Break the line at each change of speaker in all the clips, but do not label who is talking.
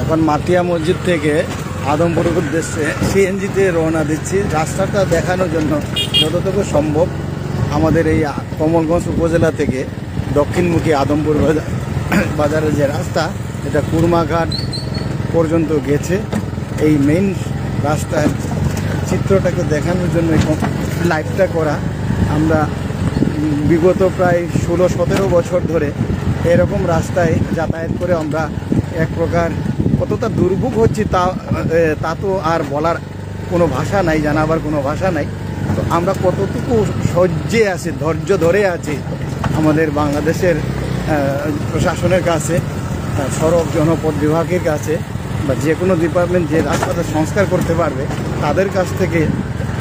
এখন মাটিয়া মসজিদ থেকে আদমপুরের উদ্দেশ্যে সিএনজিতে রওনা দিচ্ছি রাস্তাটা দেখানোর জন্য যতটুকু সম্ভব। আমাদের এই কমলগঞ্জ উপজেলা থেকে দক্ষিণমুখী আদমপুর বাজারের যে রাস্তা, এটা কুরমাঘাট পর্যন্ত গেছে। এই মেইন রাস্তার চিত্রটাকে দেখানোর জন্য লাইভটা করা। আমরা বিগত প্রায় 16-17 বছর ধরে এরকম রাস্তায় যাতায়াত করে আমরা এক প্রকার কতটা দুর্ভোগ হচ্ছে তা তো আর বলার কোনো ভাষা নাই, জানাবার কোনো ভাষা নাই। তো আমরা কতটুকু সহ্যে আছি, ধৈর্য ধরে আছি আমাদের বাংলাদেশের প্রশাসনের কাছে, সড়ক জনপথ বিভাগের কাছে, বা যে কোনো ডিপার্টমেন্ট যে রাস্তাটা সংস্কার করতে পারবে তাদের কাছ থেকে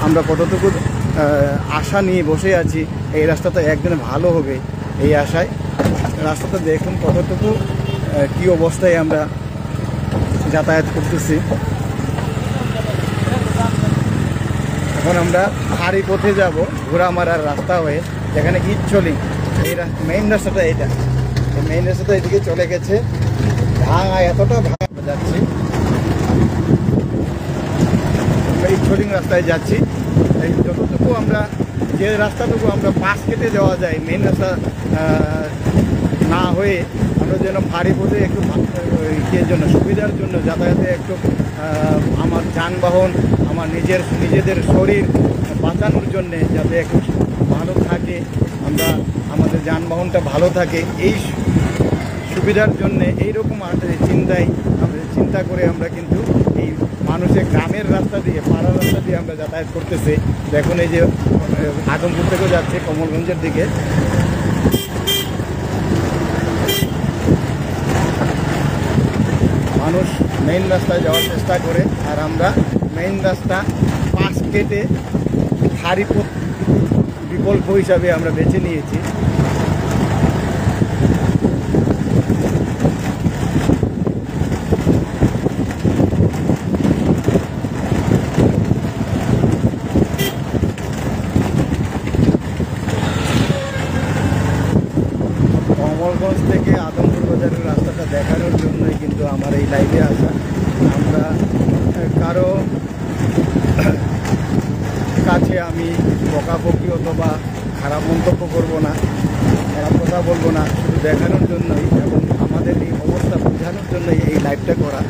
আমরা কতটুকু আশা নিয়ে বসে আছি এই রাস্তাটা একদিন ভালো হবে এই আশায়। রাস্তাটা দেখুন কতটুকু কী অবস্থায় আমরা যাতায়াত করতেছি। এখন আমরা হাড়ি পথে যাব ঘোড়ামারার রাস্তা হয়ে, যেখানে ইটচলি এই মেইন রাস্তাটা, এটা মেইন রাস্তাটা এদিকে চলে গেছে। ভাঙা এতটা ভাঙা যাচ্ছি, ইটচলি রাস্তায় যাচ্ছি। এই যতটুকু আমরা যে রাস্তাটুকু আমরা পাশ কেটে যাওয়া যায় মেইন রাস্তা না হয়ে, আমরা যেন ফাঁড়ি পথে একটু ইয়ের জন্য সুবিধার জন্য যাতায়াতে একটু আমার যানবাহন, আমার নিজেদের শরীর বাঁচানোর জন্যে যাতে একটু ভালো থাকে, আমরা আমাদের যানবাহনটা ভালো থাকে, এই সুবিধার জন্যে এইরকম চিন্তা করে আমরা কিন্তু এই মানুষের গ্রামের রাস্তা দিয়ে, পাড়ার রাস্তা দিয়ে আমরা যাতায়াত করতেছে। দেখুন এই যে আদমপুর থেকেও যাচ্ছে কমলগঞ্জের দিকে। মানুষ মেইন রাস্তায় যাওয়ার চেষ্টা করে, আর আমরা মেইন রাস্তা পাশ কেটে হাড়িপথ বিকল্প হিসাবে আমরা বেছে নিয়েছি। কমলগঞ্জ থেকে আদমপুর বাজারের রাস্তাটা দেখানোর জন্যই কিন্তু আমার এই লাইভে আসা। আমরা কারো কাছে আমি বকাবকি অথবা খারাপ মন্তব্য করব না, খারাপ কথা বলবো না, শুধু দেখানোর জন্যই এবং আমাদের এই অবস্থা বোঝানোর জন্যই এই লাইভটা করা।